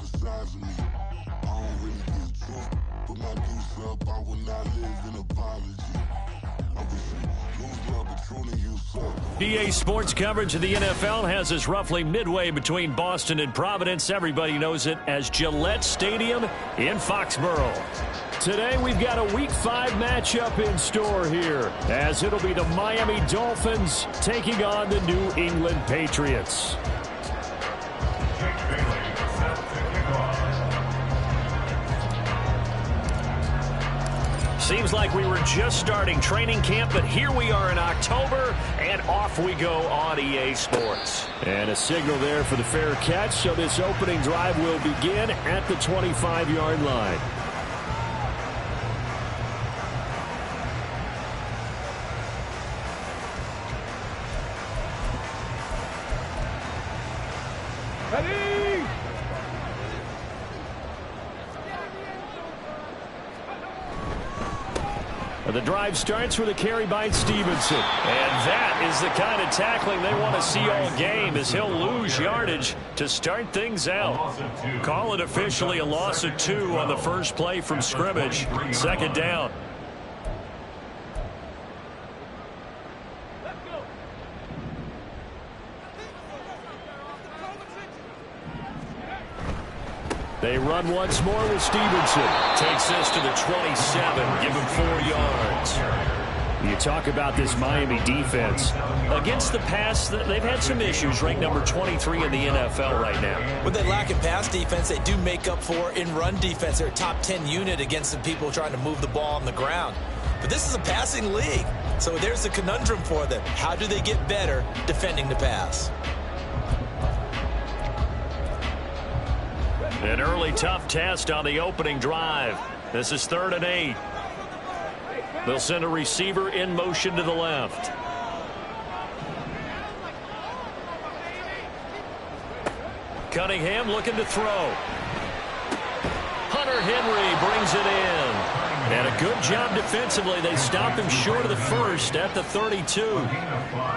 the size of me. I don't really get drunk, but my goose up, I will not live in apology. I wish you lose love, but truly you suck. PA Sports coverage of the NFL has us roughly midway between Boston and Providence. Everybody knows it as Gillette Stadium in Foxborough. Today we've got a Week 5 matchup in store here, as it'll be the Miami Dolphins taking on the New England Patriots. Seems like we were just starting training camp, but here we are in October, and off we go on EA Sports. And a signal there for the fair catch, so this opening drive will begin at the 25-yard line. Ready! The drive starts with a carry by Stevenson. And that is the kind of tackling they want to see all game, as he'll lose yardage to start things out. Call it officially a loss of 2 on the first play from scrimmage. Second down. They run once more with Stevenson. Takes this to the 27. Give him 4 yards. You talk about this Miami defense. Against the pass, they've had some issues. Ranked number 23 in the NFL right now. What they lack in pass defense, they do make up for in run defense. They're a top 10 unit against the people trying to move the ball on the ground. But this is a passing league. So there's a conundrum for them. How do they get better defending the pass? An early tough test on the opening drive. This is 3rd and 8. They'll send a receiver in motion to the left. Cunningham looking to throw. Hunter Henry brings it in. And a good job defensively. They stop him short of the first at the 32.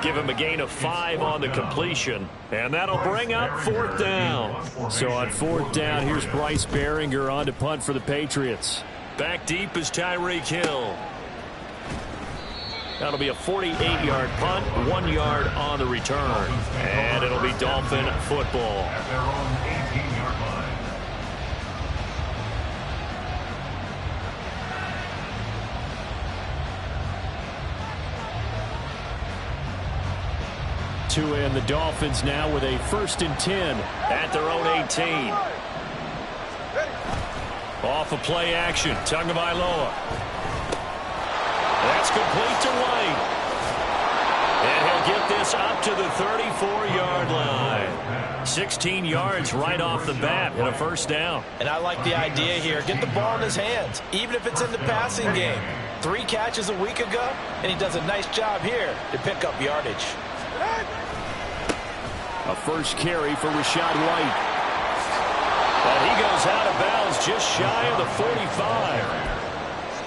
Give him a gain of 5 on the completion. And that'll bring up 4th down. So on 4th down, here's Bryce Behringer on to punt for the Patriots. Back deep is Tyreek Hill. That'll be a 48-yard punt, 1 yard on the return. And it'll be Dolphin football. At their own 18-yard line. And the Dolphins now with a 1st and 10 at their own 18. Off of play action. Tagovailoa. That's complete to White. And he'll get this up to the 34-yard line. 16 yards right off the bat and a 1st down. And I like the idea here. Get the ball in his hands, even if it's in the passing game. 3 catches a week ago, and he does a nice job here to pick up yardage. A first carry for Rachaad White. And he goes out of bounds just shy of the 45.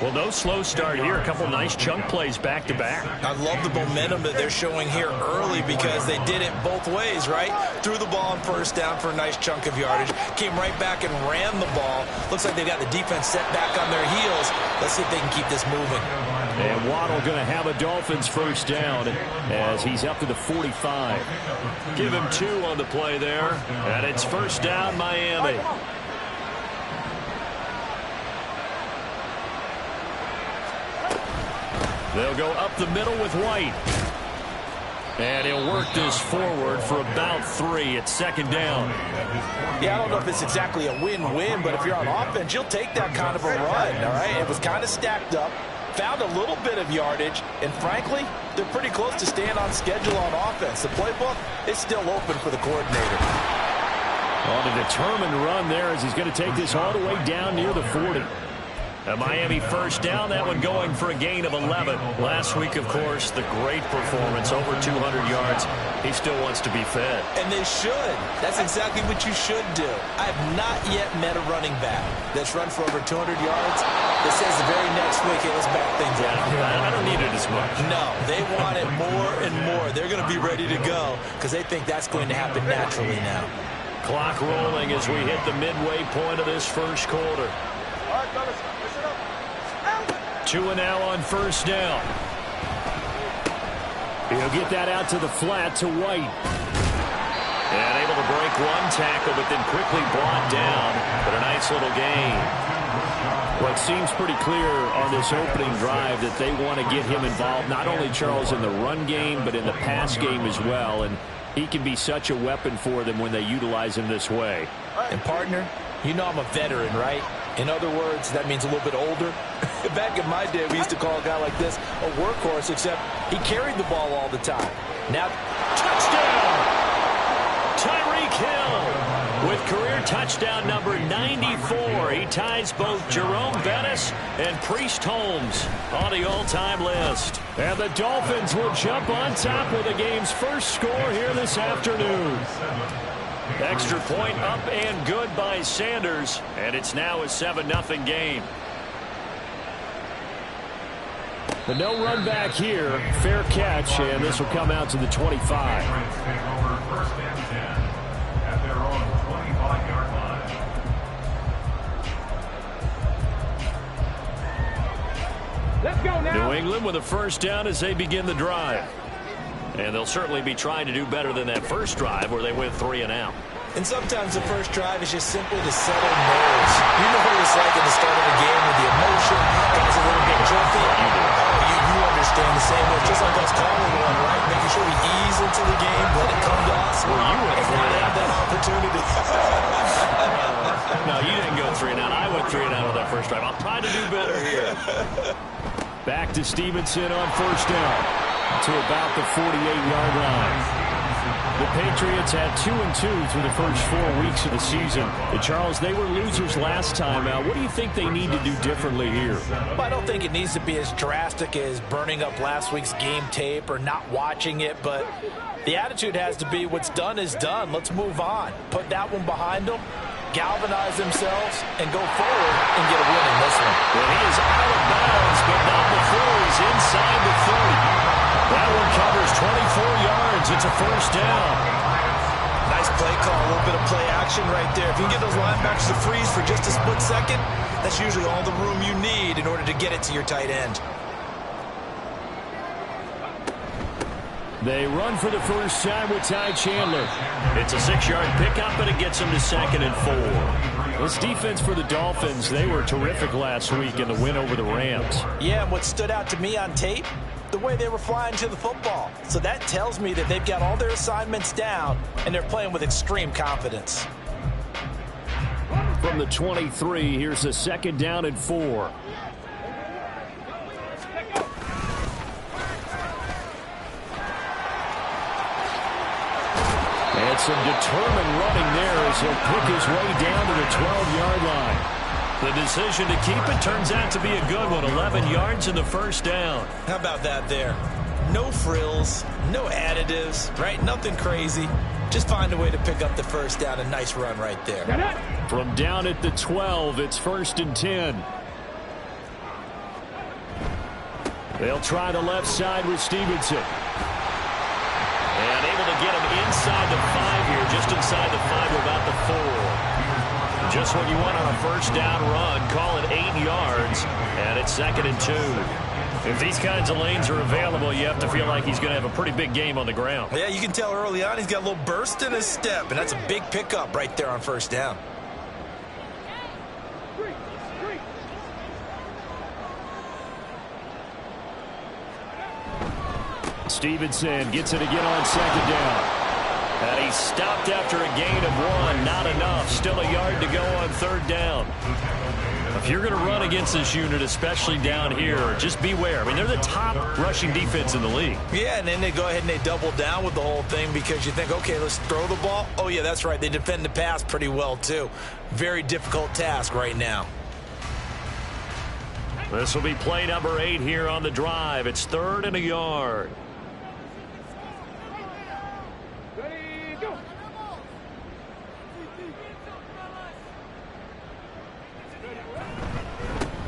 Well, no slow start here. A couple nice chunk plays back-to-back. I love the momentum that they're showing here early because they did it both ways, right? Threw the ball on 1st down for a nice chunk of yardage. Came right back and ran the ball. Looks like they've got the defense set back on their heels. Let's see if they can keep this moving. And Waddle going to have a Dolphins 1st down as he's up to the 45. Give him 2 on the play there. And it's 1st down, Miami. They'll go up the middle with White. And he'll work this forward for about 3 at 2nd down. Yeah, I don't know if it's exactly a win-win, but if you're on offense, you'll take that kind of a run, all right? It was kind of stacked up. Found a little bit of yardage, and frankly, they're pretty close to staying on schedule on offense. The playbook is still open for the coordinator. On a determined run there as he's going to take this all the way down near the 40. A Miami 1st down, that one going for a gain of 11. Last week, of course, the great performance, over 200 yards. He still wants to be fed. And they should. That's exactly what you should do. I have not yet met a running back that's run for over 200 yards that says the very next week, hey, let's back things up. I don't need it as much. No, they want it more and more. They're going to be ready to go because they think that's going to happen naturally now. Clock rolling as we hit the midway point of this first quarter. 2 and now on first down. He'll get that out to the flat to White. And able to break one tackle, but then quickly brought down. But a nice little gain. Well, it seems pretty clear on this opening drive that they want to get him involved, not only, Charles, in the run game, but in the pass game as well. And he can be such a weapon for them when they utilize him this way. And, partner, you know I'm a veteran, right? In other words, that means a little bit older. Back in my day, we used to call a guy like this a workhorse, except he carried the ball all the time. Now, touchdown! Tyreek Hill with career touchdown number 94. He ties both Jerome Bettis and Priest Holmes on the all-time list. And the Dolphins will jump on top with the game's first score here this afternoon. Extra point up and good by Sanders, and it's now a 7-0 game. The no run back here, fair catch, and this will come out to the 25. Let's go now. New England with a first down as they begin the drive. And they'll certainly be trying to do better than that first drive where they went 3 and out. And sometimes the first drive is just simply to settle nerves. You know what it's like at the start of a game with the emotion. Guys a little bit jumpy. You understand the same way. Just like us calling one, right? Making sure we ease into the game, let it come to us. Well, you went and not have that opportunity. No, you didn't go 3 and out. I went 3 and out on that first drive. I'll try to do better here. Back to Stevenson on first down to about the 48-yard line. The Patriots had 2-2 through the first 4 weeks of the season. And Charles, they were losers last time. What do you think they need to do differently here? Well, I don't think it needs to be as drastic as burning up last week's game tape or not watching it, but the attitude has to be what's done is done. Let's move on. Put that one behind them, galvanize themselves, and go forward and get a win in this one. Well, he is out of bounds, but not before he's inside the 30. That one covers 24 yards. It's a first down. Nice play call, a little bit of play action right there. If you can get those linebackers to freeze for just a split second, that's usually all the room you need in order to get it to your tight end. They run for the first time with Ty Chandler. It's a 6-yard pickup, but it gets them to 2nd and 4. This defense for the Dolphins, they were terrific last week in the win over the Rams. Yeah, and what stood out to me on tape, the way they were flying to the football. So that tells me that they've got all their assignments down, and they're playing with extreme confidence. From the 23, here's a 2nd down and 4. And some determined running there as he'll pick his way down to the 12-yard line. The decision to keep it turns out to be a good one. 11 yards in the first down. How about that there? No frills, no additives, right? Nothing crazy. Just find a way to pick up the first down. A nice run right there. From down at the 12, it's 1st and 10. They'll try the left side with Stevenson. And able to get him inside the 5 here, just inside the 5, about the 4. Just what you want on a first down run. Call it 8 yards, and it's 2nd and 2. If these kinds of lanes are available, you have to feel like he's going to have a pretty big game on the ground. Yeah, you can tell early on he's got a little burst in his step, and that's a big pickup right there on first down. Stevenson gets it again on 2nd down. And he stopped after a gain of 1. Not enough. Still a yard to go on 3rd down. If you're going to run against this unit, especially down here, just beware. I mean, they're the top rushing defense in the league. Yeah, and then they go ahead and they double down with the whole thing because you think, okay, let's throw the ball. Oh, yeah, that's right. They defend the pass pretty well, too. Very difficult task right now. This will be play number 8 here on the drive. It's 3rd and a yard.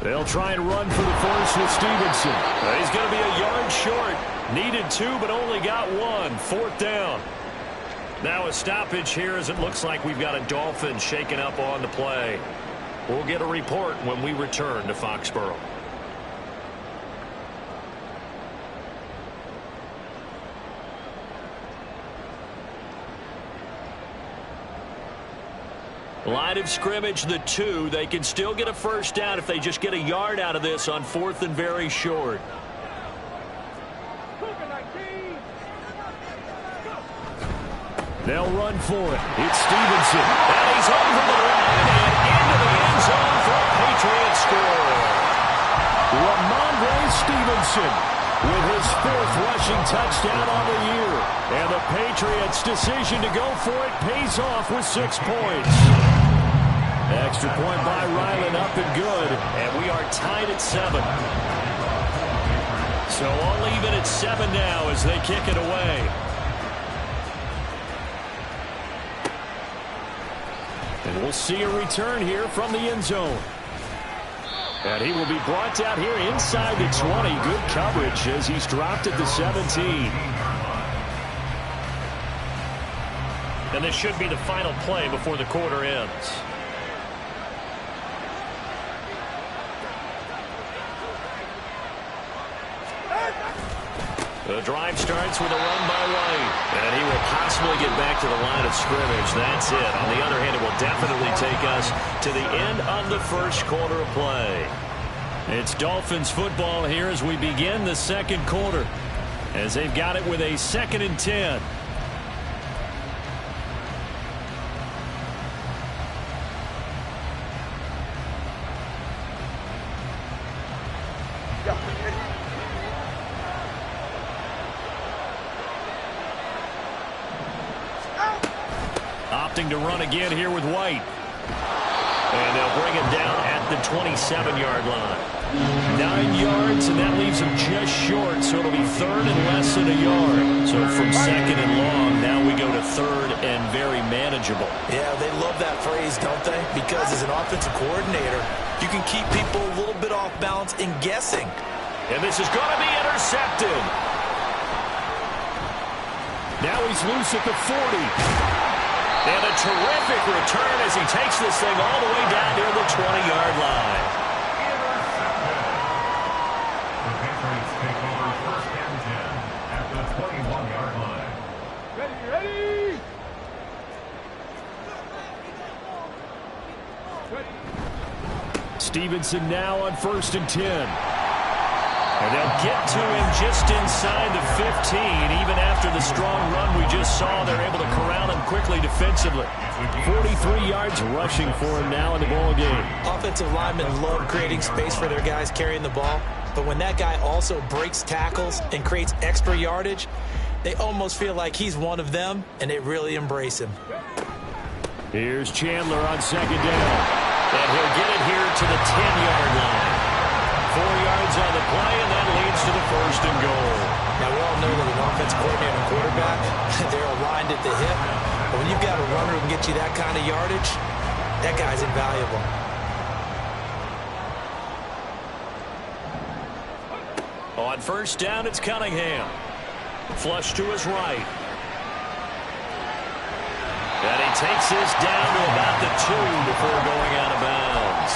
They'll try and run for the first with Stevenson. He's going to be a yard short. Needed 2, but only got 1. 4th down. Now a stoppage here as it looks like we've got a Dolphins shaking up on the play. We'll get a report when we return to Foxborough. Line of scrimmage, the 2. They can still get a first down if they just get a yard out of this on 4th and very short. They'll run for it. It's Stevenson. And he's over the line and into the end zone for a Patriots score. Ramondre Stevenson with his 4th rushing touchdown on the year. And the Patriots' decision to go for it pays off with 6 points. Extra point by Ryland, up and good. And we are tied at 7. So all even at 7 now as they kick it away. And we'll see a return here from the end zone. And he will be brought down here inside the 20. Good coverage as he's dropped at the 17. And this should be the final play before the quarter ends. The drive starts with a run by White. And he will possibly get back to the line of scrimmage. That's it. On the other hand, it will definitely take us to the end of the first quarter of play. It's Dolphins football here as we begin the second quarter. As they've got it with a 2nd and 10. Opting to run again here with White. And they'll bring him down at the 27-yard line. 9 yards, and that leaves him just short, so it'll be 3rd and less than a yard. So from 2nd and long, now we go to 3rd and very manageable. Yeah, they love that phrase, don't they? Because as an offensive coordinator, you can keep people a little bit off balance in guessing. And this is going to be intercepted. Now he's loose at the 40. And a terrific return as he takes this thing all the way down near the 20-yard line. The Patriots take over 1st and 10 at the 21-yard line. Ready. Stevenson now on 1st and 10. And they'll get to him just inside the 15. Even after the strong run we just saw, they're able to corral him quickly defensively. 43 yards rushing for him now in the ball game. Offensive linemen love creating space for their guys carrying the ball. But when that guy also breaks tackles and creates extra yardage, they almost feel like he's one of them, and they really embrace him. Here's Chandler on 2nd down. And he'll get it here to the 10-yard line. 4 yards on the play, and that leads to the 1st and goal. Now, we all know that an offense coordinator and quarterback, they're aligned at the hip. But when you've got a runner who can get you that kind of yardage, that guy's invaluable. On 1st down, it's Cunningham. Flush to his right. And he takes this down to about the 2 before going out of bounds.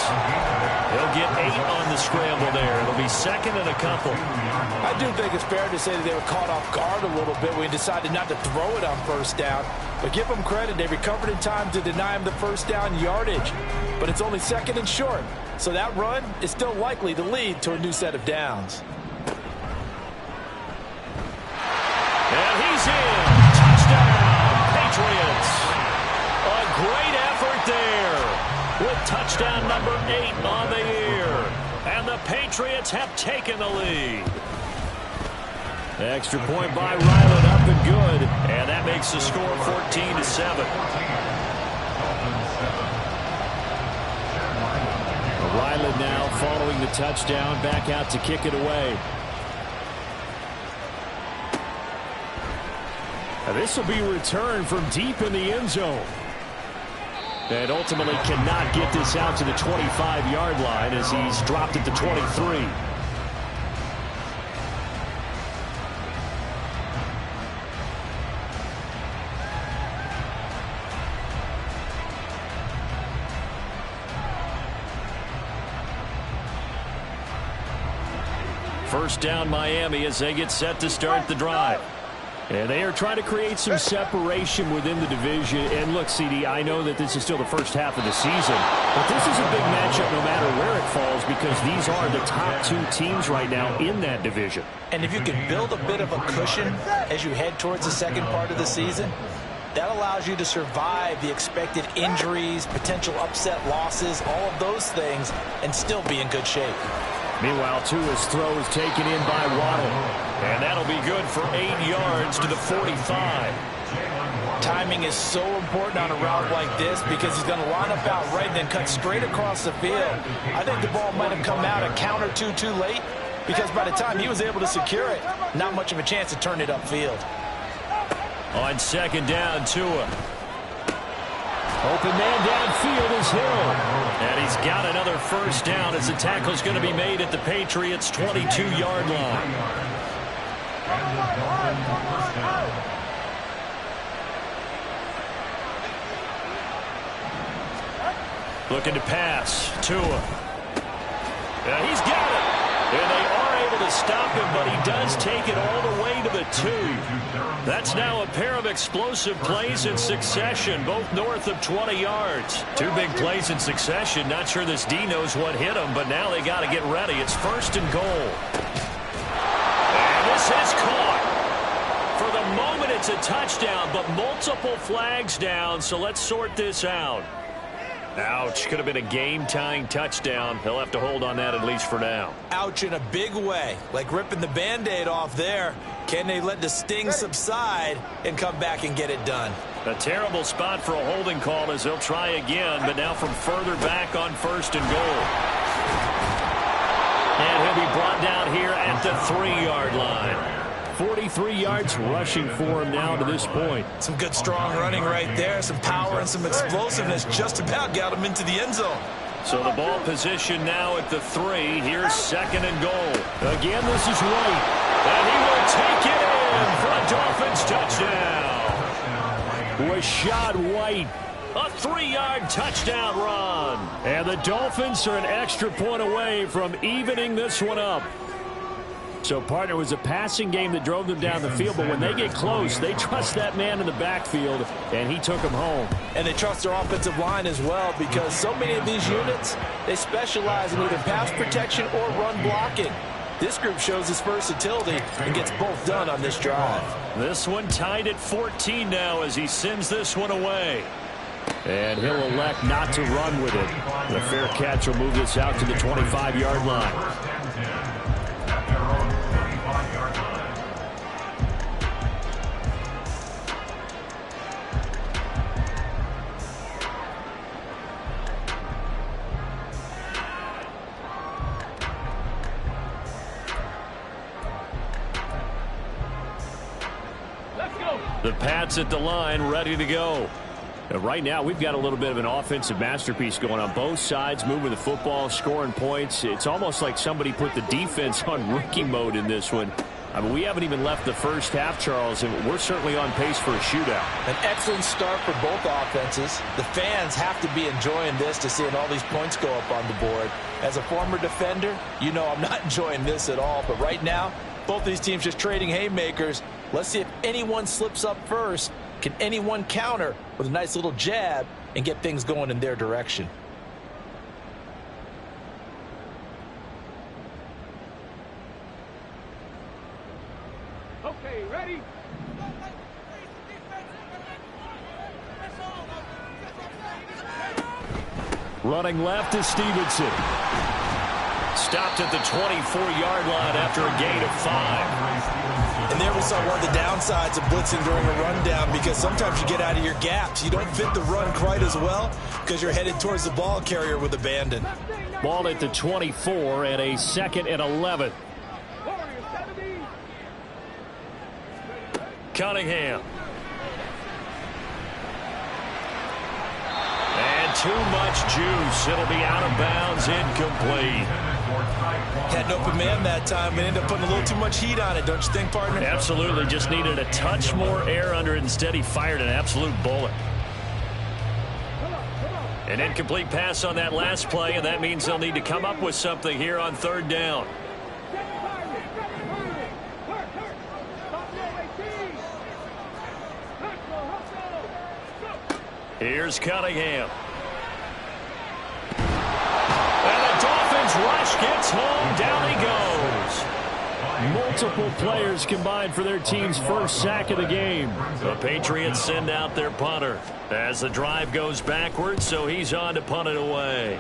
They'll get 8 on the scramble there. It'll be 2nd and a couple. I do think it's fair to say that they were caught off guard a little bit when he decided not to throw it on 1st down. But give them credit. They recovered in time to deny him the 1st down yardage. But it's only 2nd and short. So that run is still likely to lead to a new set of downs. And he's in. Touchdown, Patriots. A great effort there with touchdown number 8 on the year. And the Patriots have taken the lead. Extra point by Ryland, up and good. And that makes the score 14-7. Ryland now following the touchdown, back out to kick it away. Now this will be returned from deep in the end zone. And ultimately cannot get this out to the 25-yard line as he's dropped at the 23. First down Miami as they get set to start the drive. And they are trying to create some separation within the division. And look, CD, I know that this is still the first half of the season, but this is a big matchup no matter where it falls because these are the top two teams right now in that division. And if you can build a bit of a cushion as you head towards the second part of the season, that allows you to survive the expected injuries, potential upset losses, all of those things, and still be in good shape. Meanwhile, Tua's throw is taken in by Waddle. And that'll be good for 8 yards to the 45. Timing is so important on a route like this because he's going to line up out right and then cut straight across the field. I think the ball might have come out a count or two too late because by the time he was able to secure it, not much of a chance to turn it upfield. On second down, Tua. Open man downfield is Hill. And he's got another first down as the tackle's going to be made at the Patriots' 22-yard line. Looking to pass. Tua. Yeah, he's got it. And they are able to stop him, but he does take it all the way to the 2. That's now a pair of explosive plays in succession, both north of 20 yards. 2 big plays in succession. Not sure this D knows what hit him, but now they got to get ready. It's first and goal. And this is caught. For the moment, it's a touchdown, but multiple flags down, so let's sort this out. Ouch. Could have been a game-tying touchdown. He'll have to hold on that at least for now. Ouch in a big way. Like ripping the Band-Aid off there. Can they let the sting subside and come back and get it done? A terrible spot for a holding call as they'll try again, but now from further back on first and goal. And he'll be brought down here at the 3-yard line. 43 yards rushing for him now to this point. Some good strong running right there. Some power and some explosiveness just about got him into the end zone. So the ball position now at the 3. Here's second and goal. Again, this is White. And he will take it in for a Dolphins touchdown. Rashad White. A 3-yard touchdown run. And the Dolphins are an extra point away from evening this one up. So, partner, it was a passing game that drove them down the field, but when they get close, they trust that man in the backfield, and he took them home. And they trust their offensive line as well because so many of these units, they specialize in either pass protection or run blocking. This group shows its versatility and gets both done on this drive. This one tied at 14 now as he sends this one away. And he'll elect not to run with it. The fair catch will move this out to the 25-yard line. The Pats at the line, ready to go. And right now, we've got a little bit of an offensive masterpiece going on both sides, moving the football, scoring points. It's almost like somebody put the defense on rookie mode in this one. I mean, we haven't even left the first half, Charles, and we're certainly on pace for a shootout. An excellent start for both offenses. The fans have to be enjoying this to seeing all these points go up on the board. As a former defender, you know I'm not enjoying this at all. But right now, both these teams just trading haymakers. Let's see if anyone slips up first. Can anyone counter with a nice little jab and get things going in their direction? Okay, ready? Running left is Stevenson. Stopped at the 24-yard line after a gain of 5. And there we saw one of the downsides of blitzing during a rundown because sometimes you get out of your gaps. You don't fit the run quite as well because you're headed towards the ball carrier with abandon. Ball at the 24 and a 2nd and 11. Cunningham. And too much juice. It'll be out of bounds, incomplete. Had an open man that time and ended up putting a little too much heat on it, don't you think, partner? Absolutely. Just needed a touch more air under it. Instead, he fired an absolute bullet. An incomplete pass on that last play, and that means they'll need to come up with something here on 3rd down. Here's Cunningham. And the Dolphins rush gets home. Down he goes. Multiple players combined for their team's first sack of the game. The Patriots send out their punter as the drive goes backwards, so he's on to punt it away.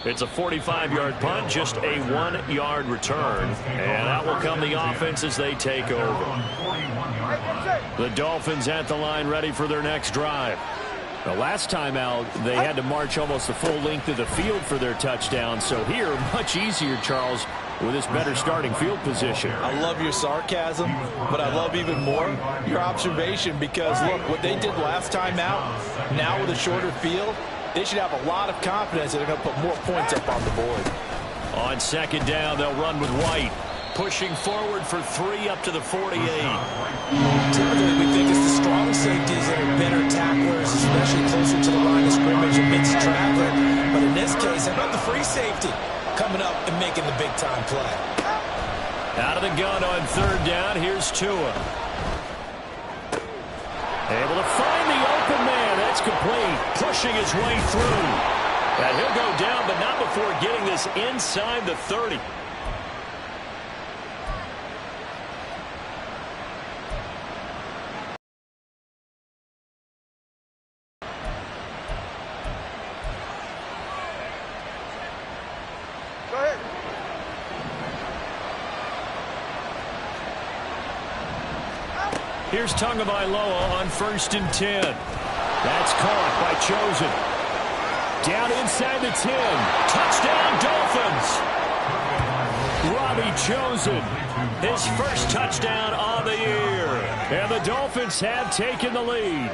It's a 45-yard punt, just a 1-yard return. And out will come the offense as they take over. The Dolphins at the line ready for their next drive. The last time out, they had to march almost the full length of the field for their touchdown. So here, much easier, Charles, with this better starting field position. I love your sarcasm, but I love even more your observation because, look, what they did last time out, now with a shorter field, they should have a lot of confidence that they're going to put more points up on the board. On second down, they'll run with White. Pushing forward for 3 up to the 48. Typically, we think it's the strong safeties that are better tacklers, especially closer to the line of scrimmage amidst traffic. But in this case, how about the free safety coming up and making the big-time play? Out of the gun on third down, here's Tua. Able to find the open man. That's complete. Pushing his way through. And he'll go down, but not before getting this inside the 30. Here's Tagovailoa on 1st and 10. That's caught by Chosen. Down inside the 10. Touchdown, Dolphins. Robbie Chosen, his first touchdown on the year. And the Dolphins have taken the lead.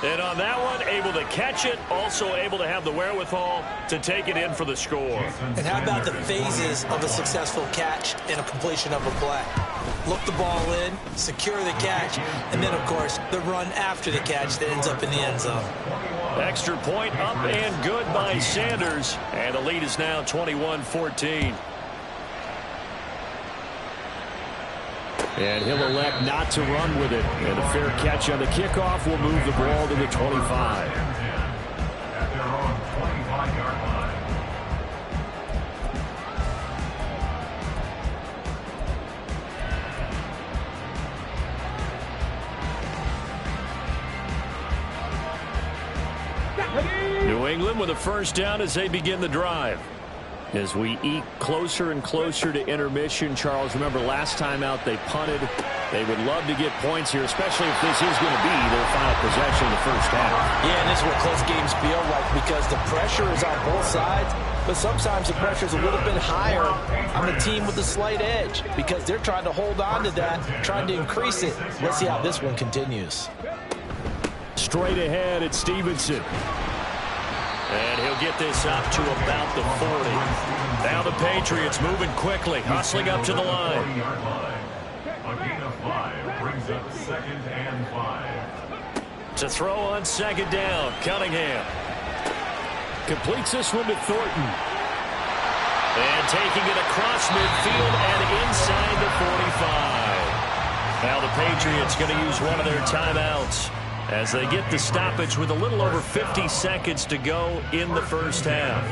And on that one, able to catch it, also able to have the wherewithal to take it in for the score. And how about the phases of a successful catch and a completion of a play? Look the ball in, secure the catch, and then, of course, the run after the catch that ends up in the end zone. Extra point up and good by Sanders. And the lead is now 21-14. And he'll elect not to run with it. And a fair catch on the kickoff will move the ball to the 25. At their own 25-yard line. New England with a first down as they begin the drive. As we eke closer and closer to intermission, Charles, remember last time out they punted. They would love to get points here, especially if this is going to be their final possession of the first half. Yeah, and this is what close games feel like because the pressure is on both sides, but sometimes the pressure is a little bit higher on the team with the slight edge because they're trying to hold on to that, trying to increase it. Let's see how this one continues. Straight ahead, it's Stevenson. And he'll get this up to about the 40. Now the Patriots moving quickly, hustling up to the line. A gain of 5 brings up 2nd and 5. To throw on second down, Cunningham. Completes this one to Thornton. And taking it across midfield and inside the 45. Now the Patriots going to use one of their timeouts as they get the stoppage with a little over 50 seconds to go in the first half.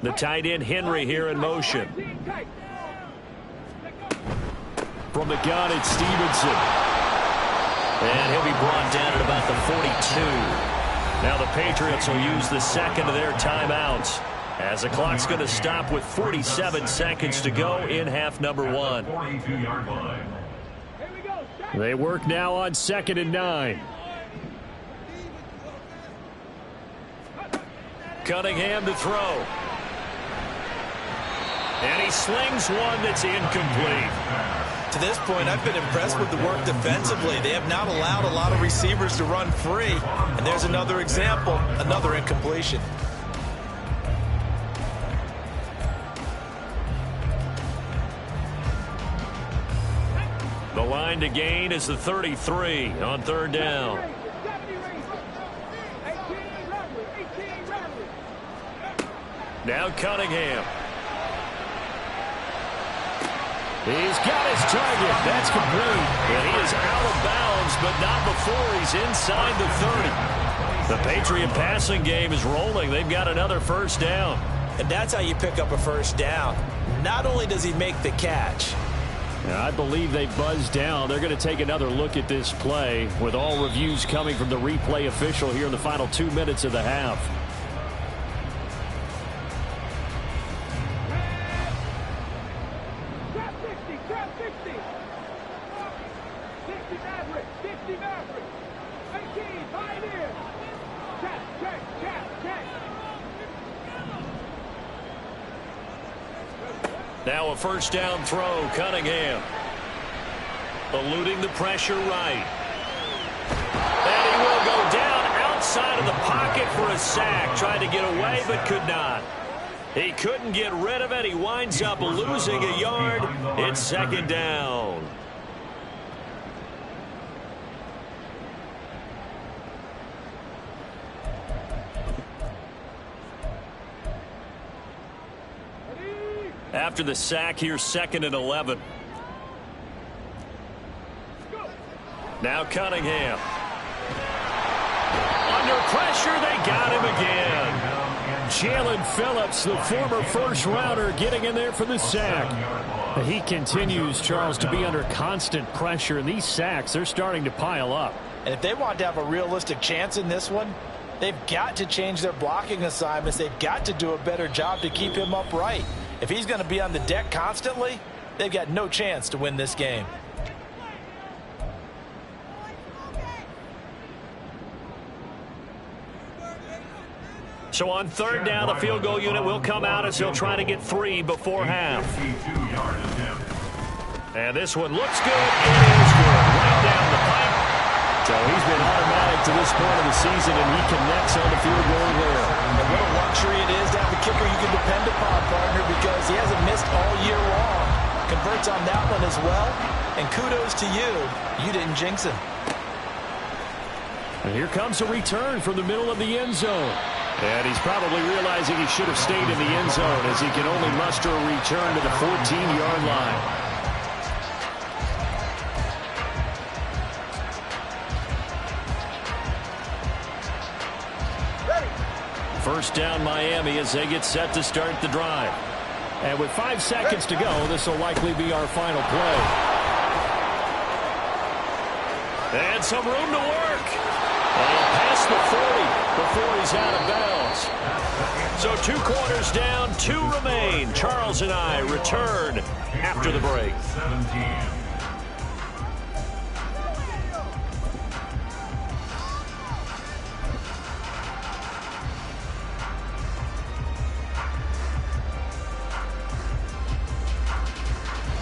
The tight end Henry here in motion. From the gun, it's Stevenson. And he'll be brought down at about the 42. Now the Patriots will use the second of their timeouts as the clock's going to stop with 47 seconds to go in half number 1. They work now on 2nd and 9. Cunningham to throw. And he slings one that's incomplete. To this point, I've been impressed with the work defensively. They have not allowed a lot of receivers to run free. And there's another example, another incompletion. line to gain is the 33 on third down. Now Cunningham. He's got his target. That's complete. And he is out of bounds, but not before he's inside the 30. The Patriot passing game is rolling. They've got another first down. And that's how you pick up a first down. Not only does he make the catch. I believe they buzzed down. They're going to take another look at this play with all reviews coming from the replay official here in the final 2 minutes of the half. Now a first down throw, Cunningham. Eluding the pressure right. And he will go down outside of the pocket for a sack. Tried to get away but could not. He couldn't get rid of it. He winds up losing a yard. It's second down. After the sack, here's 2nd and 11. Now Cunningham. Under pressure, they got him again. Jalen Phillips, the former first-rounder, getting in there for the sack. He continues, Charles, to be under constant pressure, and these sacks, they're starting to pile up. And if they want to have a realistic chance in this one, they've got to change their blocking assignments. They've got to do a better job to keep him upright. If he's going to be on the deck constantly, they've got no chance to win this game. So on third down, the field goal unit will come out as he'll try to get 3 before half. And this one looks good. It is good. Right down the pipe. So he's been automatic to this point of the season, and he connects on the field goal there. And what a luxury it is to have a kicker you can depend upon, partner, because he hasn't missed all year long. Converts on that one as well. And kudos to you. You didn't jinx him. And here comes a return from the middle of the end zone. And he's probably realizing he should have stayed in the end zone as he can only muster a return to the 14-yard line. First down Miami as they get set to start the drive. And with 5 seconds to go, this will likely be our final play. And some room to work. And past the 40 before he's out of bounds. So 2 quarters down, 2 remain. Charles and I return after the break. 17.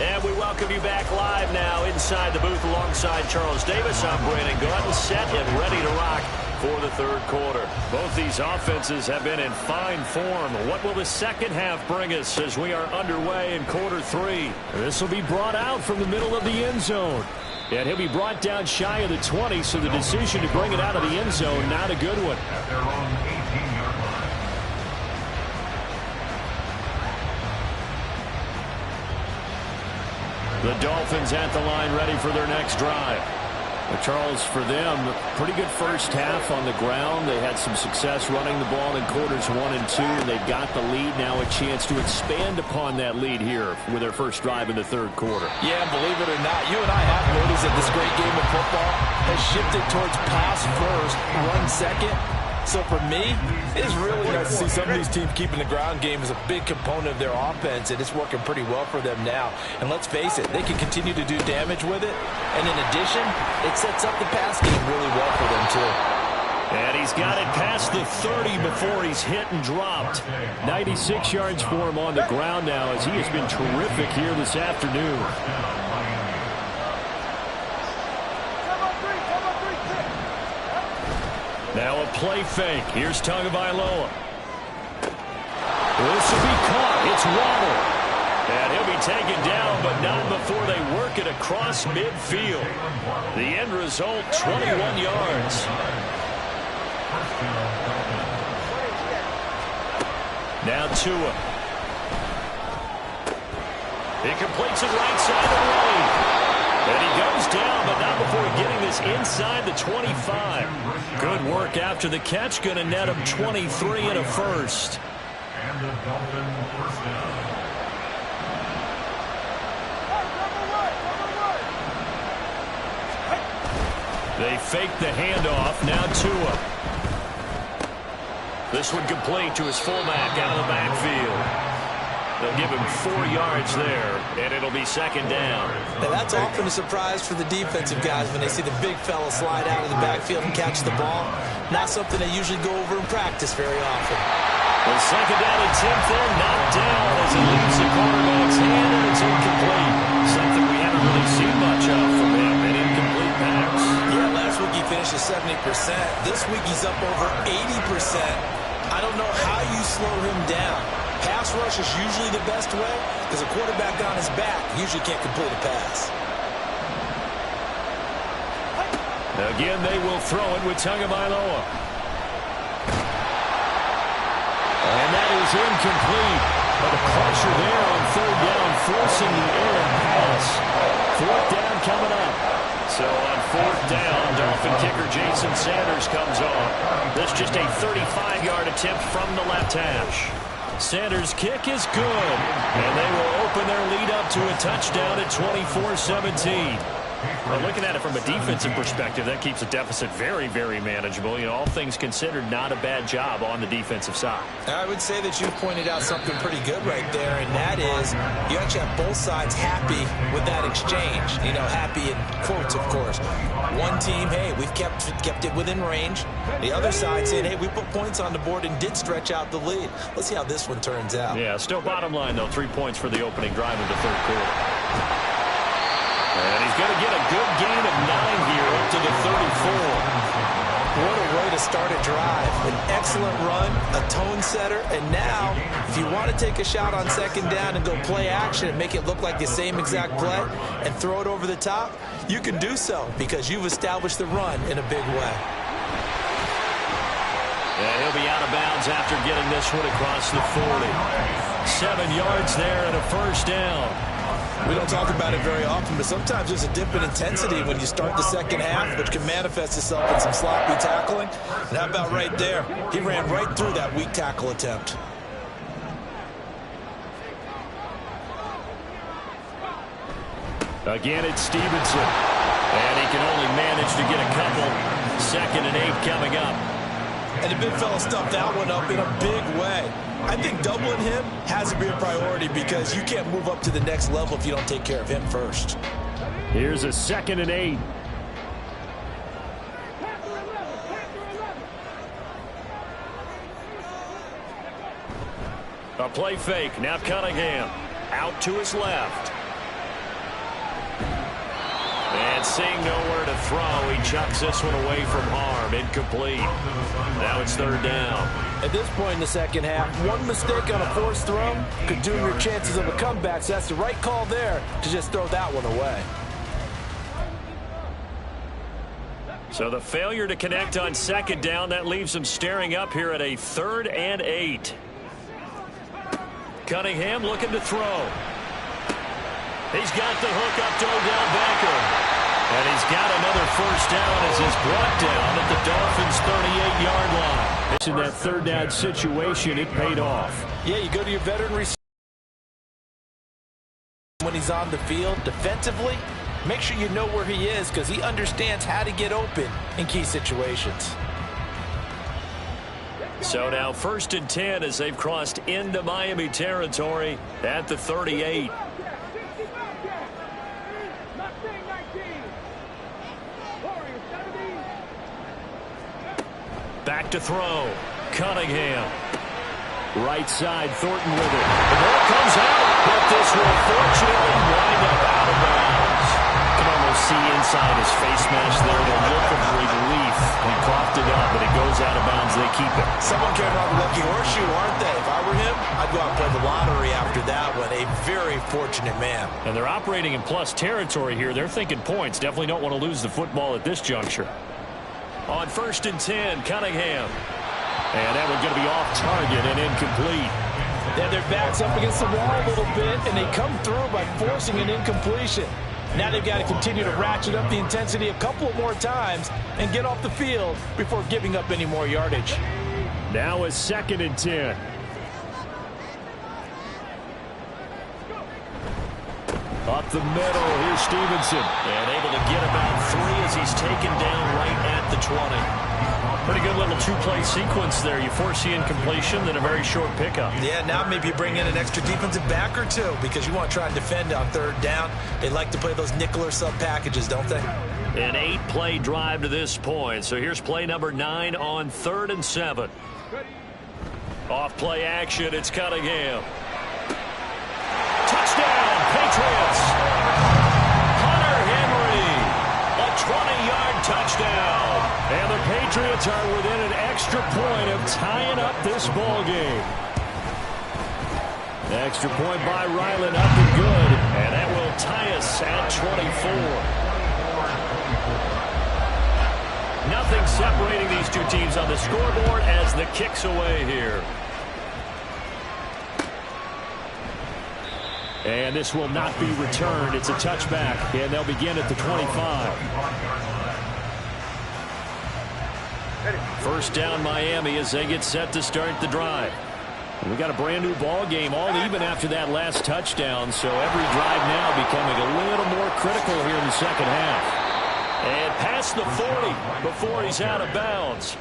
And we welcome you back live now inside the booth alongside Charles Davis. I'm Brandon Gordon, set and ready to rock for the third quarter. Both these offenses have been in fine form. What will the second half bring us as we are underway in quarter 3? This will be brought out from the middle of the end zone. And he'll be brought down shy of the 20, so the decision to bring it out of the end zone, not a good one. At their own 18-yard line. The Dolphins at the line ready for their next drive. Well, Charles, for them, pretty good first half on the ground. They had some success running the ball in quarters 1 and 2, and they've got the lead. Now a chance to expand upon that lead here with their first drive in the third quarter. Yeah, believe it or not, you and I have noticed that this great game of football has shifted towards pass first, run second. So for me, it is really nice to see some of these teams keeping the ground game as a big component of their offense, and it's working pretty well for them now. And let's face it, they can continue to do damage with it. And in addition, it sets up the pass game really well for them too. And he's got it past the 30 before he's hit and dropped. 96 yards for him on the ground now as he has been terrific here this afternoon. Now a play fake. Here's Tagovailoa. This will be caught. It's Waddle. And he'll be taken down, but not before they work it across midfield. The end result, 21 yards. Now Tua. He completes it right side of the lane. And he goes down, but not before getting this inside the 25. Good work after the catch. Going to net him 23 and a first. And the Dolphins first down. They fake the handoff. Now Tua. This one complete to his fullback out of the backfield. They'll give him 4 yards there, and it'll be second down. Now that's often a surprise for the defensive guys when they see the big fella slide out of the backfield and catch the ball. Not something they usually go over in practice very often. The second down attempt there, knocked down as he leaves the quarterback's hand, and it's incomplete. Something we haven't really seen much of from him, an incomplete pass. Yeah, last week he finished at 70%. This week he's up over 80%. I don't know how you slow him down. Pass rush is usually the best way because a quarterback on his back usually can't complete a pass. Again, they will throw it with Tagovailoa. And that is incomplete. But a pressure there on third down, forcing the errant pass. Fourth down coming up. So on fourth down, Dolphin kicker Jason Sanders comes on. This just a 35-yard attempt from the left hash. Sanders' kick is good, and they will open their lead up to a touchdown at 24-17. Well, looking at it from a defensive perspective, that keeps the deficit very, very manageable. You know, all things considered, not a bad job on the defensive side. I would say that you pointed out something pretty good right there, and that is you actually have both sides happy with that exchange. You know, happy in quotes, of course. One team, hey, we've kept it within range. The other side saying, hey, we put points on the board and did stretch out the lead. Let's see how this one turns out. Yeah, still bottom line, though, 3 points for the opening drive of the third quarter. And he's going to get a good gain of 9 here up to the 34. What a way to start a drive. An excellent run, a tone setter, and now, if you want to take a shot on second down and go play action and make it look like the same exact play and throw it over the top, you can do so because you've established the run in a big way. And he'll be out of bounds after getting this one across the 40. 7 yards there and a first down. We don't talk about it very often, but sometimes there's a dip in intensity when you start the second half, which can manifest itself in some sloppy tackling. And how about right there? He ran right through that weak tackle attempt. Again, it's Stevenson. And he can only manage to get a couple. 2nd and 8 coming up. And the big fella stuffed that one up in a big way. I think doubling him has to be a priority because you can't move up to the next level if you don't take care of him first. Here's a 2nd and 8. A play fake. Now Cunningham out to his left. And seeing nowhere to throw, he chucks this one away from harm. Incomplete. Now it's third down. At this point in the second half, one mistake on a forced throw could doom your chances of a comeback. So that's the right call there to just throw that one away. So the failure to connect on second down, that leaves him staring up here at a 3rd and 8. Cunningham looking to throw. He's got the hook up to Odell Beckham. And he's got another first down as he's brought down at the Dolphins' 38-yard line. In that third down situation, it paid off. Yeah, you go to your veteran receiver when he's on the field defensively. Make sure you know where he is because he understands how to get open in key situations. So now 1st and 10 as they've crossed into Miami territory at the 38. Back to throw. Cunningham. Right side, Thornton with it. The ball comes out, but this will fortunately wind up out of bounds. You can almost see inside his face mask there the look of relief. He coughed it up, but it goes out of bounds. They keep it. Someone came around the lucky horseshoe, aren't they? If I were him, I'd go out and play the lottery after that one. A very fortunate man. And they're operating in plus territory here. They're thinking points. Definitely don't want to lose the football at this juncture. On 1st and 10, Cunningham. And that one's going to be off target and incomplete. Then their backs up against the wall a little bit, and they come through by forcing an incompletion. Now they've got to continue to ratchet up the intensity a couple of more times and get off the field before giving up any more yardage. Now is 2nd and 10. Up the middle, here's Stevenson. And able to get about 3 as he's taken down right at the 20. Pretty good little two-play sequence there. You force the incompletion, then a very short pickup. Yeah, now maybe you bring in an extra defensive back or two because you want to try and defend on 3rd down. They like to play those nickel or sub packages, don't they? An 8-play drive to this point. So here's play number 9 on 3rd and 7. Off play action, it's Cunningham. Touchdown, Patriots! Hunter Henry, a 20-yard touchdown. And the Patriots are within an extra point of tying up this ball game. Extra point by Ryland, up and good. And that will tie us at 24. Nothing separating these two teams on the scoreboard as the kick's away here. And this will not be returned. It's a touchback, and they'll begin at the 25. 1st down Miami as they get set to start the drive. We got a brand new ball game, all even after that last touchdown, so every drive now becoming a little more critical here in the 2nd half. And past the 40 before he's out of bounds.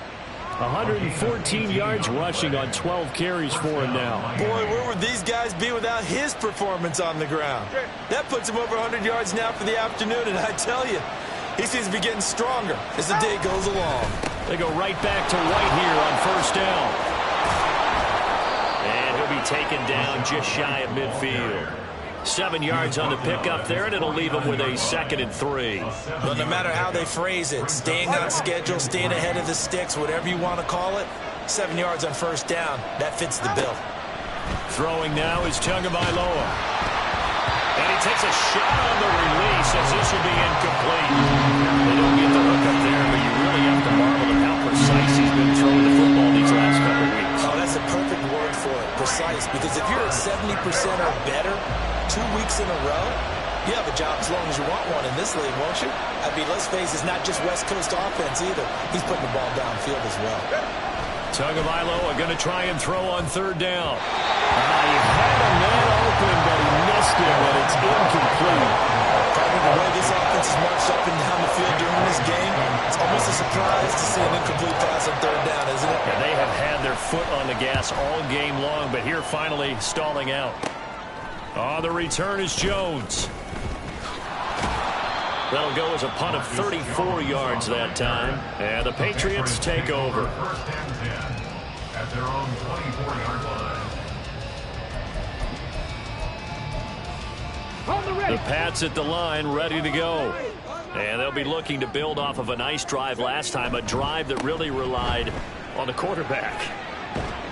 114 yards rushing on 12 carries for him now. Boy, where would these guys be without his performance on the ground? That puts him over 100 yards now for the afternoon, and I tell you, he seems to be getting stronger as the day goes along. They go right back to White here on 1st down. And he'll be taken down just shy of midfield. 7 yards on the pickup there, and it'll leave him with a 2nd and 3. Well, no matter how they phrase it, staying on schedule, staying ahead of the sticks, whatever you want to call it, 7 yards on 1st down, that fits the bill. Throwing now is Tagovailoa. And he takes a shot on the release as this will be incomplete. They don't get the hook up there, but you really have to marvel at how precise he's been throwing the football these last couple of weeks. Oh, that's a perfect word for it, precise, because if you're at 70% or better 2 weeks in a row, you have a job as long as you want one in this league, won't you? I mean, let's face it, it's not just West Coast offense either. He's putting the ball downfield as well. Tagovailoa going to try and throw on 3rd down. He had a man open, but he missed it, and it's incomplete. Probably the way this offense is marched up and down the field during this game, it's almost a surprise to see an incomplete pass on 3rd down, isn't it? And they have had their foot on the gas all game long, but here finally stalling out. On the return is Jones. That'll go as a punt of 34 yards that time. And the Patriots take over. 1st and 10 at their own 24-yard line. The Pats at the line, ready to go. And they'll be looking to build off of a nice drive last time, a drive that really relied on the quarterback.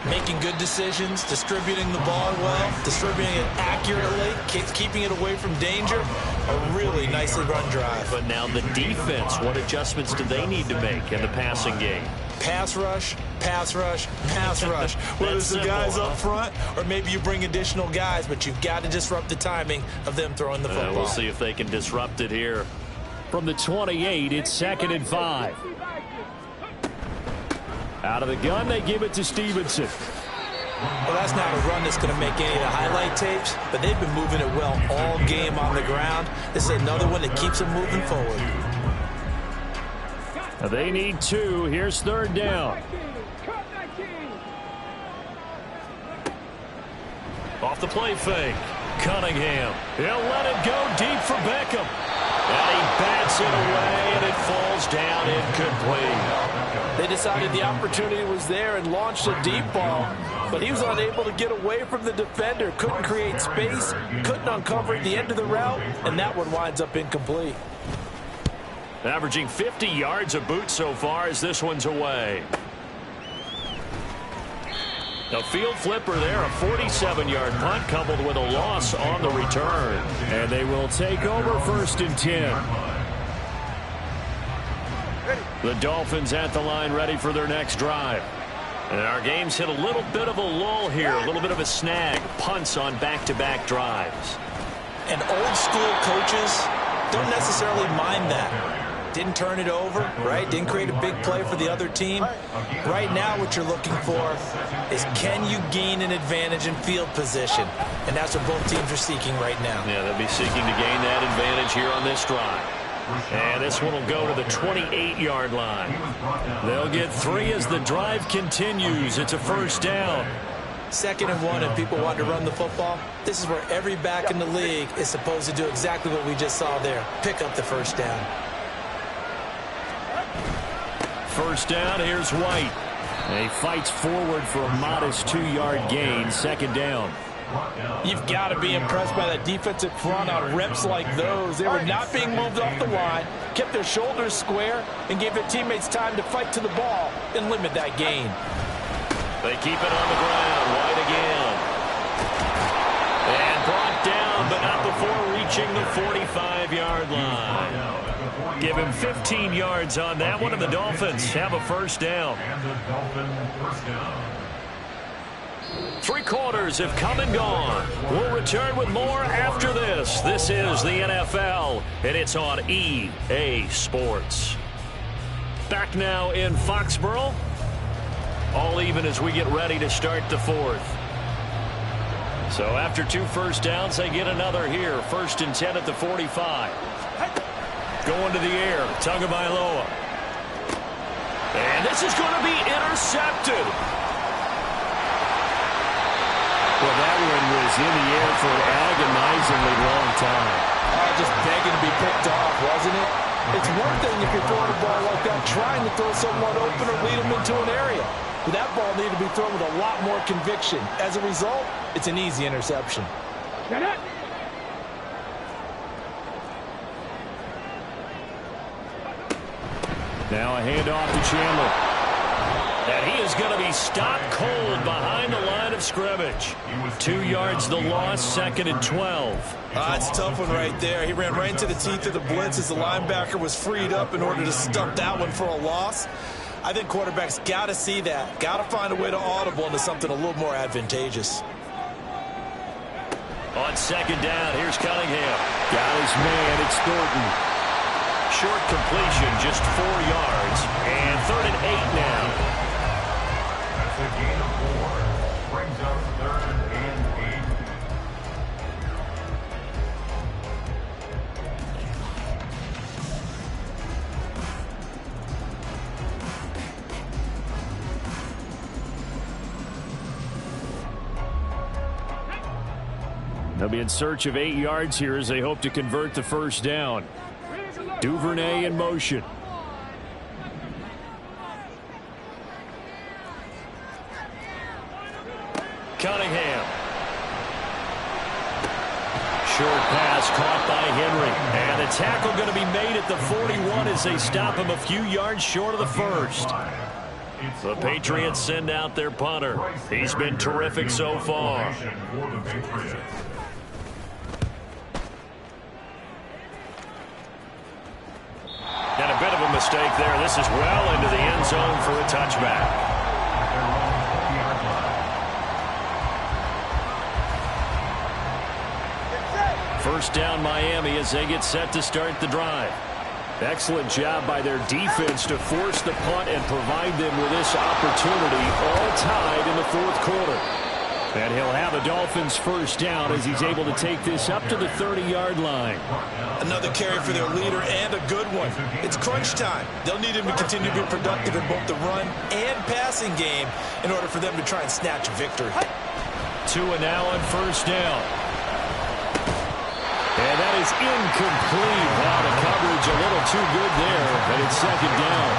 Making good decisions, distributing the ball well, distributing it accurately, keeping it away from danger. A really nicely run drive. But now the defense, what adjustments do they need to make in the passing game? Pass rush, pass rush, pass rush. Whether it's the guys up front or maybe you bring additional guys, but you've got to disrupt the timing of them throwing the football. We'll see if they can disrupt it here. From the 28, it's 2nd and 5. Out of the gun, they give it to Stevenson. Well, that's not a run that's going to make any of the highlight tapes, but they've been moving it well all game on the ground. This is another one that keeps them moving forward. They need 2. Here's 3rd down. Off the play fake. Cunningham. He'll let it go deep for Beckham. And he bats it away, and it falls down incomplete. They decided the opportunity was there and launched a deep ball, but he was unable to get away from the defender. Couldn't create space, couldn't uncover at the end of the route, and that one winds up incomplete. Averaging 50 yards a boot so far as this one's away. A field flipper there, a 47-yard punt coupled with a loss on the return. And they will take over 1st and 10. The Dolphins at the line ready for their next drive. And our game's hit a little bit of a lull here, a little bit of a snag. Punts on back-to-back drives. And old school coaches don't necessarily mind that. Didn't turn it over, right? Didn't create a big play for the other team. Right now what you're looking for is, can you gain an advantage in field position? And that's what both teams are seeking right now. Yeah, they'll be seeking to gain that advantage here on this drive. And this one will go to the 28-yard line. They'll get 3 as the drive continues. It's a 1st down. 2nd and 1, if people want to run the football, this is where every back in the league is supposed to do exactly what we just saw there. Pick up the 1st down. 1st down, here's White. And he fights forward for a modest 2-yard gain. 2nd down. You've got to be impressed by that defensive front on reps like those. They were not being moved off the line, kept their shoulders square, and gave their teammates time to fight to the ball and limit that gain. They keep it on the ground. White again. And brought down, but not before reaching the 45-yard line. Give him 15 yards on that one, and the Dolphins have a 1st down. 3 quarters have come and gone. We'll return with more after this. This is the NFL, and it's on EA Sports. Back now in Foxborough. All even as we get ready to start the 4th. So after 2 1st downs, they get another here. 1st and 10 at the 45. Going to the air. Tagovailoa. And this is going to be intercepted. Well, that one was in the air for an agonizingly long time. Just begging to be picked off, wasn't it? It's one thing if you're throwing a ball like that, trying to throw someone open or lead them into an area. But that ball needed to be thrown with a lot more conviction. As a result, it's an easy interception. Now a handoff to Chandler. And he is going to be stopped cold behind the line of scrimmage. 2 yards the loss, 2nd and 12. It's a tough one right there. He ran right into the teeth of the blitz as the linebacker was freed up in order to stump that one for a loss. I think quarterbacks got to see that. Got to find a way to audible into something a little more advantageous. On 2nd down, here's Cunningham. Got his man, it's Thornton. Short completion, just 4 yards. And 3rd and 8 now. That's a gain of 4. Brings up 3rd and 8. They'll be in search of 8 yards here as they hope to convert the 1st down. Duvernay in motion. Cunningham. Short pass caught by Henry. And a tackle going to be made at the 41 as they stop him a few yards short of the 1st. The Patriots send out their punter. He's been terrific so far. And a bit of a mistake there. This is well into the end zone for a touchback. First down Miami as they get set to start the drive. Excellent job by their defense to force the punt and provide them with this opportunity, all tied in the 4th quarter. And he'll have a Dolphins 1st down as he's able to take this up to the 30-yard line. Another carry for their leader and a good one. It's crunch time. They'll need him to continue to be productive in both the run and passing game in order for them to try and snatch a victory. 2 and now on 1st down. And that is incomplete. Now the coverage a little too good there, but it's 2nd down.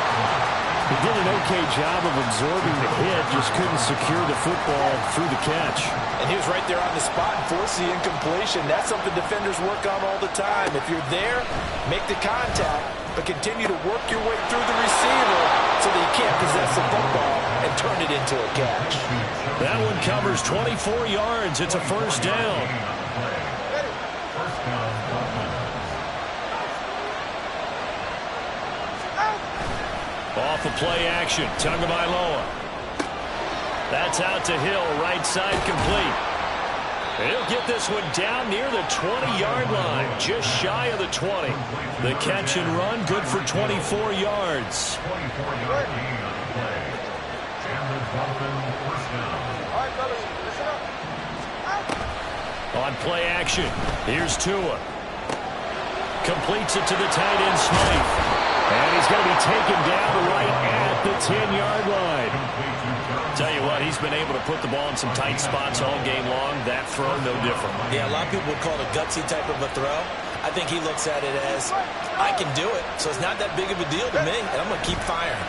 He did an okay job of absorbing the hit, just couldn't secure the football through the catch. And he was right there on the spot and forced the incompletion. That's something defenders work on all the time. If you're there, make the contact, but continue to work your way through the receiver so that you can't possess the football and turn it into a catch. That one covers 24 yards. It's a first down. Off of play action. Tagovailoa. That's out to Hill. Right side complete. He'll get this one down near the 20-yard line. Just shy of the 20. The catch and run good for 24 yards. 24-yard gain on the play. And the Dolphins first down. On play action, here's Tua. Completes it to the tight end Smythe. And he's going to be taken down right at the 10-yard line. Tell you what, he's been able to put the ball in some tight spots all game long. That throw, no different. Yeah, a lot of people would call it a gutsy type of a throw. I think he looks at it as, I can do it, so it's not that big of a deal to me, and I'm going to keep firing.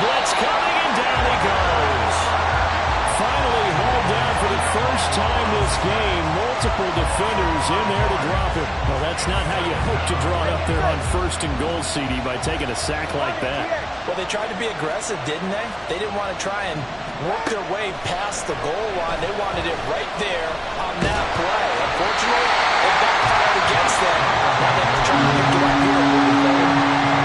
Blitz coming, and down he goes. Finally hauled down for the first time this game. Multiple defenders in there to drop him. Well, that's not how you hope to draw it up there on first and goal, CD, by taking a sack like that. Well, they tried to be aggressive, didn't they? They didn't want to try and work their way past the goal line. They wanted it right there on that play. Unfortunately, it backfired against them. Now they're trying to get up here and move forward.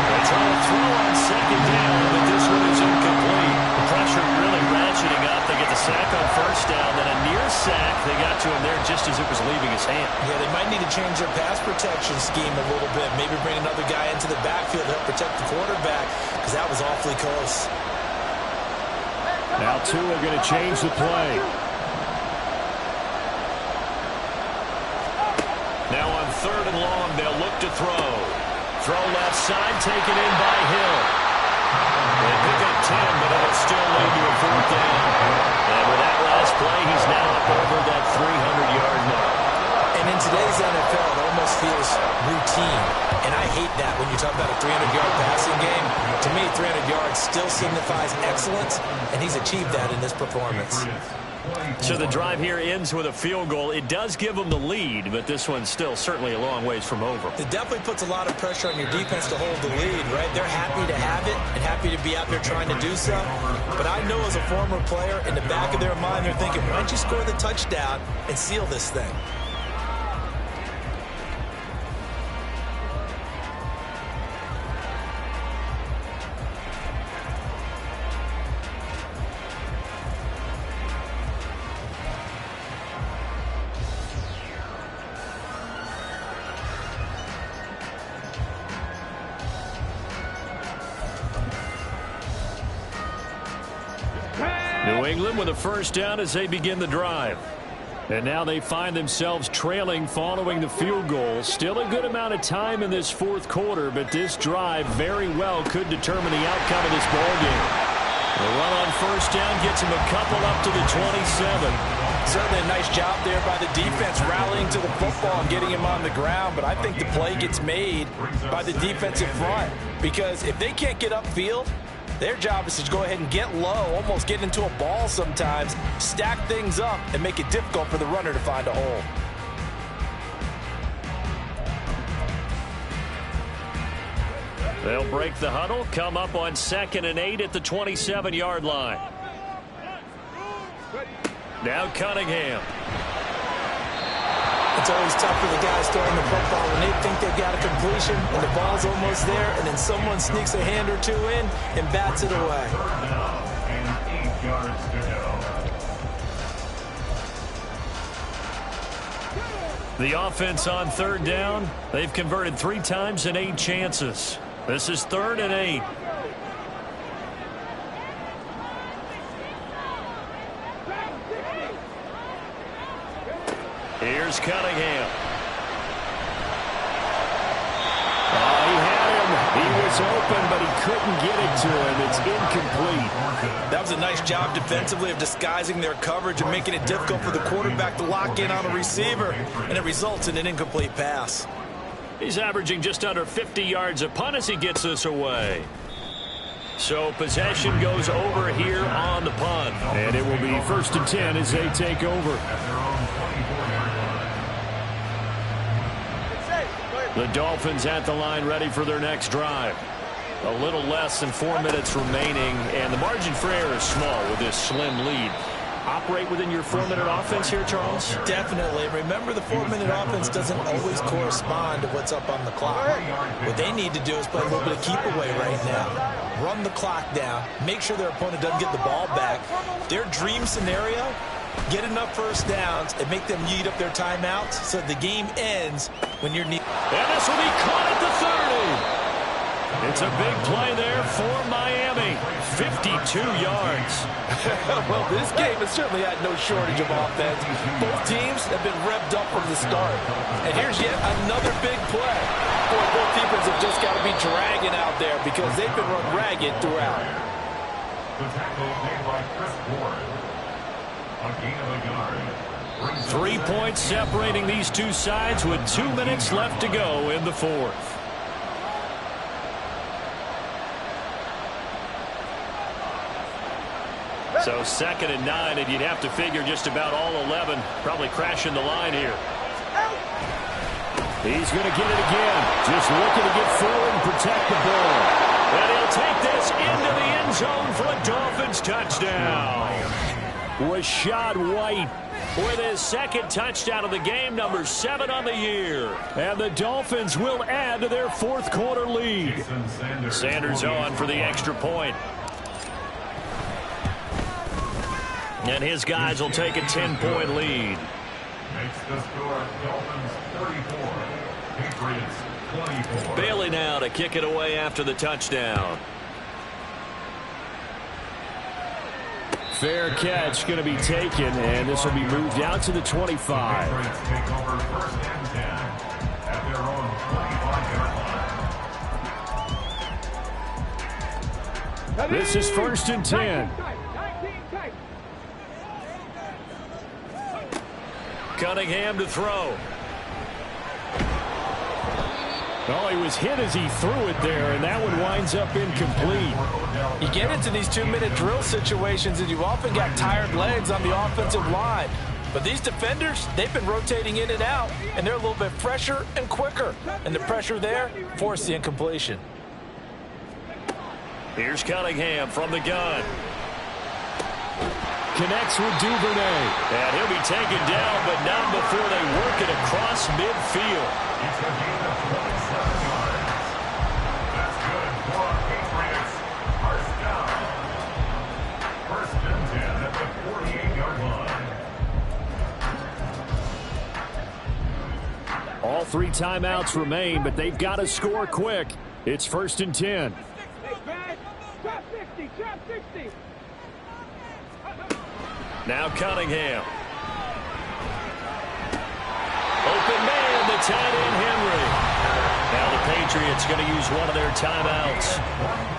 They try to throw on second down, but this one is incomplete. The pressure really ratcheting up. They get the sack on first down, then a near sack. They got to him there just as it was leaving his hand. Yeah, they might need to change their pass protection scheme a little bit. Maybe bring another guy into the backfield to help protect the quarterback, because that was awfully close. Now Tua going to change the play. Now on third and long, they'll look to throw. Throw left side, taken in by Hill. They pick up 10, but it'll still lead to a fourth down. And with that last play, he's now up over that 300-yard mark. And in today's NFL, it almost feels routine. And I hate that when you talk about a 300-yard passing game. To me, 300 yards still signifies excellence, and he's achieved that in this performance. So the drive here ends with a field goal. It does give them the lead, but this one's still certainly a long ways from over. It definitely puts a lot of pressure on your defense to hold the lead, right? They're happy to have it and happy to be out there trying to do so. But I know as a former player, in the back of their mind, they're thinking, why don't you score the touchdown and seal this thing? New England with a first down as they begin the drive. And now they find themselves trailing following the field goal. Still a good amount of time in this fourth quarter, but this drive very well could determine the outcome of this ballgame. The run on first down gets him a couple up to the 27. Certainly a nice job there by the defense rallying to the football and getting him on the ground, but I think the play gets made by the defensive front, because if they can't get upfield, their job is to go ahead and get low, almost get into a ball sometimes, stack things up, and make it difficult for the runner to find a hole. They'll break the huddle, come up on 2nd and 8 at the 27-yard line. Now Cunningham. It's always tough for the guys throwing the football when they think they've got a completion and the ball's almost there, and then someone sneaks a hand or two in and bats it away. Now, and 8 yards to go. The offense on third down. They've converted 3 times in 8 chances. This is 3rd and 8. Here's Cunningham. Oh, he had him. He was open, but he couldn't get it to him. It's incomplete. That was a nice job defensively of disguising their coverage and making it difficult for the quarterback to lock in on a receiver, and it results in an incomplete pass. He's averaging just under 50 yards a punt as he gets this away. So possession goes over here on the punt. And it will be 1st and 10 as they take over. At their own 24-yard line. The Dolphins at the line ready for their next drive. A little less than 4 minutes remaining, and the margin for error is small with this slim lead. Operate within your 4-minute offense here, Charles? Definitely. Remember, the 4-minute offense doesn't always correspond to what's up on the clock. What they need to do is play a little bit of keep away right now. Run the clock down. Make sure their opponent doesn't get the ball back. Their dream scenario, get enough first downs and make them eat up their timeouts so the game ends when you're needed. And this will be caught at the 30. It's a big play there for Miami. 52 yards. Well, this game has certainly had no shortage of offense. Both teams have been revved up from the start. And here's yet another big play. Boy, both defenses have just got to be dragging out there because they've been run ragged throughout. The tackle made by Chris Ward. A gain of a yard. 3 points separating these two sides with 2 minutes left to go in the fourth. So 2nd and 9, and you'd have to figure just about all 11 probably crashing the line here. He's going to get it again. Just looking to get forward and protect the ball. And he'll take this into the end zone for a Dolphins touchdown. Rashad White with his second touchdown of the game, number 7 on the year. And the Dolphins will add to their fourth quarter lead. Sanders on for the extra point. And his guys will take a 10-point lead. Makes the score Dolphins 34, Patriots 24. Bailey now to kick it away after the touchdown. Fair catch going to be taken, and this will be moved out to the 25. Patriots take over 1st and 10 at their own 25-yard line. This is 1st and 10. Cunningham to throw. Oh, he was hit as he threw it there, and that one winds up incomplete. You get into these 2-minute drill situations, and you've often got tired legs on the offensive line. But these defenders, they've been rotating in and out, and they're a little bit fresher and quicker. And the pressure there forced the incompletion. Here's Cunningham from the gun. Connects with Duvernay. And he'll be taken down, but not before they work it across midfield. It's a gain of 27 yards. That's good for Patriots. First down. 1st and 10 at the 48-yard line. All 3 timeouts remain, but they've got to score quick. It's 1st and 10. Now Cunningham. Open man, the tight end Henry. Now the Patriots going to use one of their timeouts,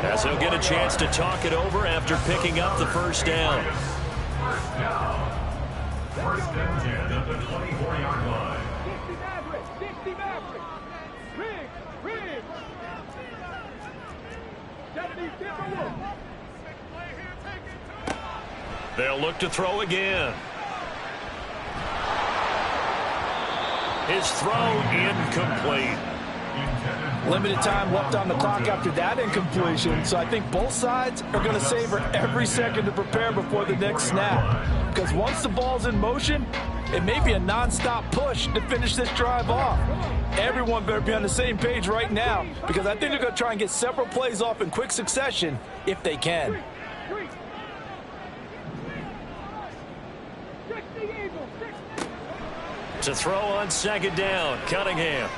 as they'll get a chance to talk it over after picking up the first down. First down. 1st and 10 at the 24-yard line. They'll look to throw again. His throw incomplete. Limited time left on the clock after that incompletion, so I think both sides are going to savor every second to prepare before the next snap. Because once the ball's in motion, it may be a non-stop push to finish this drive off. Everyone better be on the same page right now, because I think they're going to try and get several plays off in quick succession if they can. To throw on 2nd down, Cunningham.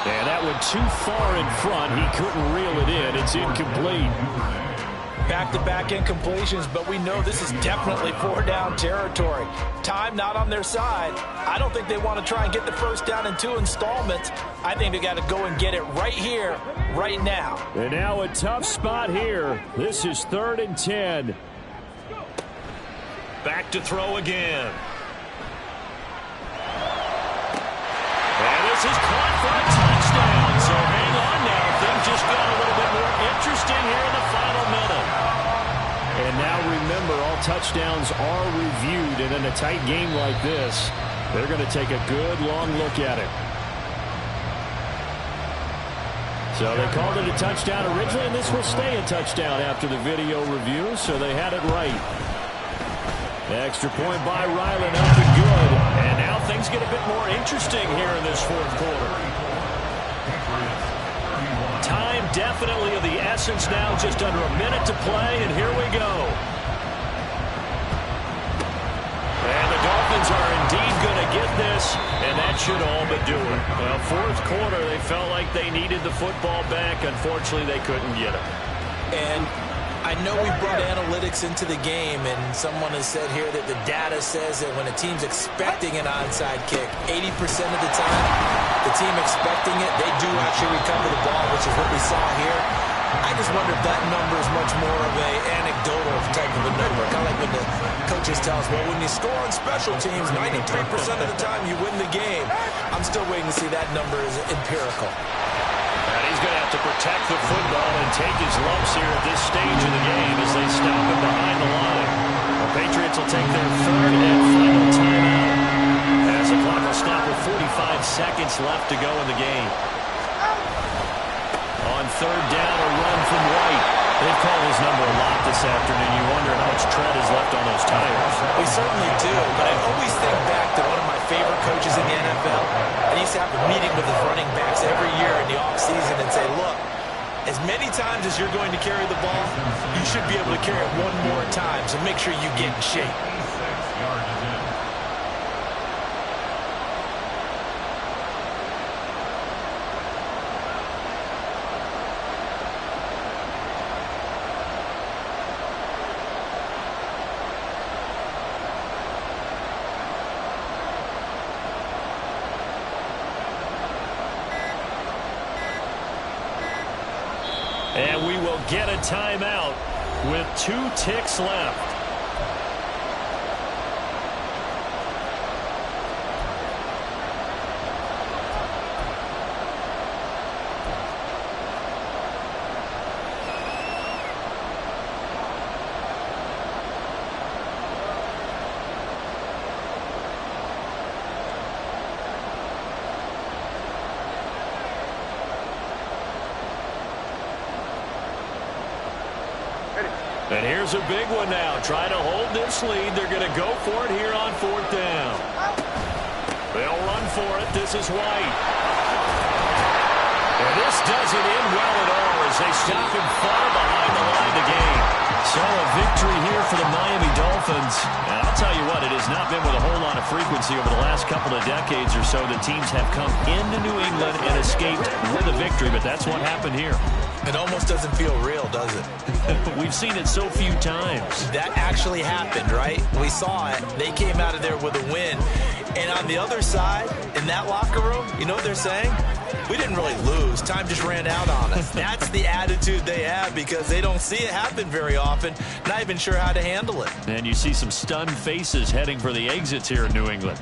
And that one too far in front. He couldn't reel it in. It's incomplete. Back-to-back incompletions, but we know this is definitely 4-down territory. Time not on their side. I don't think they want to try and get the first down in 2 installments. I think they got to go and get it right here, right now. And now a tough spot here. This is 3rd and 10. Back to throw again. And this is caught for a touchdown. So hang on now. Things just got a little bit more interesting here in the final minute. And now remember, all touchdowns are reviewed. And in a tight game like this, they're going to take a good long look at it. So they called it a touchdown originally, and this will stay a touchdown after the video review, so they had it right. Extra point by Ryland, up and good. And now things get a bit more interesting here in this fourth quarter. Time definitely of the essence now, just under a minute to play, and here we go. And the Dolphins are indeed going to get this, and that should all but do it. Well, fourth quarter, they felt like they needed the football back. Unfortunately, they couldn't get it. And I know we brought analytics into the game, and someone has said here that the data says that when a team's expecting an onside kick, 80% of the time, the team expecting it, they do actually recover the ball, which is what we saw here. I just wonder if that number is much more of a anecdotal type of a number. Kind of like when the coaches tell us, well, when you score on special teams, 93% of the time you win the game. I'm still waiting to see that number is empirical. And he's going to have to protect the football and take his lumps here at this stage of the game as they stop him behind the line. The Patriots will take their third and final timeout as the clock will stop with 45 seconds left to go in the game. On third down, a run from White. They've called his number a lot this afternoon. You wonder how much tread is left on those tires. We certainly do, but I always think back to one of my favorite coaches in the NFL. And he used to have a meeting with his running backs every year in the offseason and say, look, as many times as you're going to carry the ball, you should be able to carry it one more time, so make sure you get in shape. 6 yards is in. And we will get a timeout with 2 ticks left. And here's a big one now. Trying to hold this lead. They're going to go for it here on fourth down. They'll run for it. This is White. And this doesn't end well at all as they stop him far behind the line of the game. So a victory here for the Miami Dolphins. And I'll tell you what, it has not been with a whole lot of frequency over the last couple of decades or so that teams have come into New England and escaped with a victory. But that's what happened here. It almost doesn't feel real, does it? We've seen it so few times. That actually happened, right? We saw it. They came out of there with a win. And on the other side, in that locker room, you know what they're saying? We didn't really lose. Time just ran out on us. That's the attitude they have because they don't see it happen very often, not even sure how to handle it. And you see some stunned faces heading for the exits here in New England.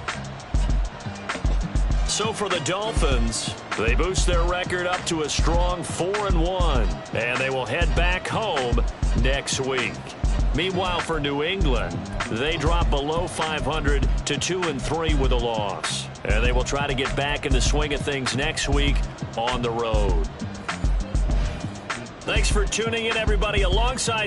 So for the Dolphins, they boost their record up to a strong 4-1, and they will head back home next week. Meanwhile, for New England, they drop below 500 to 2-3 with a loss. And they will try to get back in the swing of things next week on the road. Thanks for tuning in, everybody, alongside